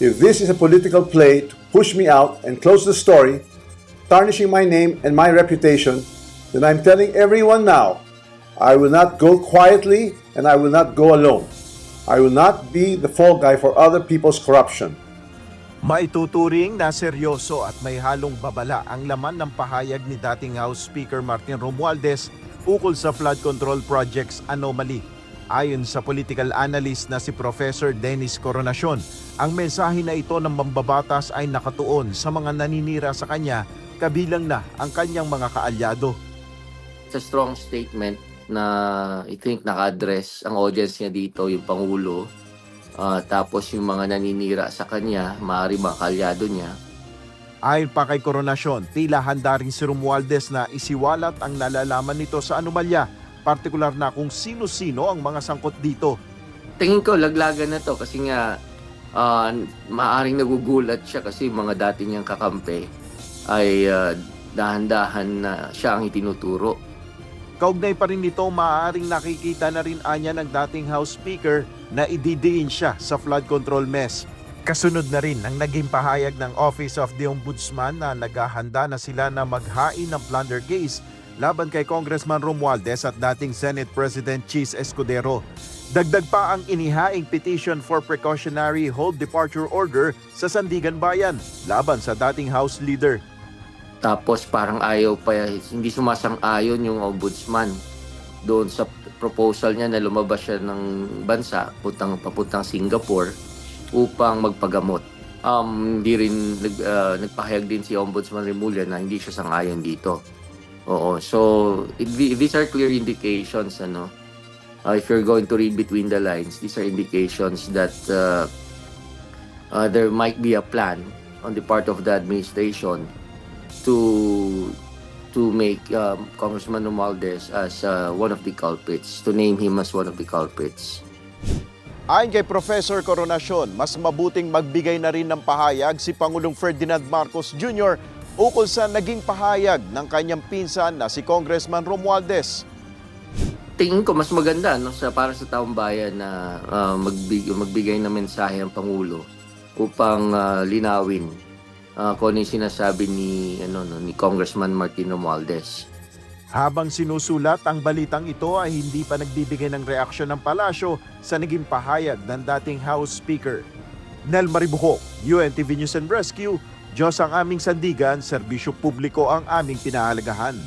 If this is a political play to push me out and close the story, tarnishing my name and my reputation, then I'm telling everyone now, I will not go quietly and I will not go alone. I will not be the fall guy for other people's corruption. Maituturing na seryoso at may halong babala ang laman ng pahayag ni dating House Speaker Martin Romualdez ukol sa flood control projects anomaly. Ayon sa political analyst na si Professor Dennis Coronacion, ang mensahe na ito ng mambabatas ay nakatuon sa mga naninira sa kanya, kabilang na ang kanyang mga kaalyado. It's a strong statement na I think naka-address ang audience niya dito, yung Pangulo. Tapos yung mga naninira sa kanya, maaari mga kaalyado niya. Ayon pa kay Coronacion, tila handa rin si Romualdez na isiwalat ang nalalaman nito sa anomalya, partikular na kung sino-sino ang mga sangkot dito. Tingin ko laglagan na to kasi nga maaaring nagugulat siya kasi mga dati niyang kakampi ay dahan-dahan na siya ang itinuturo. Kaugnay pa rin nito, maaaring nakikita na rin anya ng dating House Speaker na ididiin siya sa flood control mess. Kasunod na rin ang naging pahayag ng Office of the Ombudsman na naghahanda na sila na maghain ng plunder case laban kay Congressman Romualdez at dating Senate President Chis Escudero. Dagdag pa ang inihaing petition for precautionary hold departure order sa Sandigan Bayan laban sa dating House Leader. Tapos parang ayaw pa, hindi sumasang-ayon yung ombudsman doon sa proposal niya na lumabas siya ng bansa, papuntang Singapore upang magpagamot. Hindi rin nagpahayag din si Ombudsman Remulla na hindi siya sang-ayon dito. Oo, so these are clear indications, if you're going to read between the lines, these are indications that there might be a plan on the part of the administration to make Congressman Romualdez as one of the culprits, to name him as one of the culprits. Ayon kay Professor Coronacion, mas mabuting magbigay na rin ng pahayag si Pangulong Ferdinand Marcos Jr. ukol sa naging pahayag ng kanyang pinsan na si Congressman Romualdez. Tingin ko mas maganda para sa taong bayan na magbigay ng mensahe ang Pangulo upang linawin kung ano yung sinasabi ni Congressman Martin Romualdez. Habang sinusulat ang balitang ito ay hindi pa nagbibigay ng reaksyon ng palasyo sa naging pahayag ng dating House Speaker. Nel Maribuhok, UNTV News and Rescue, Diyos ang aming sandigan, serbisyo publiko ang aming pinahalagahan.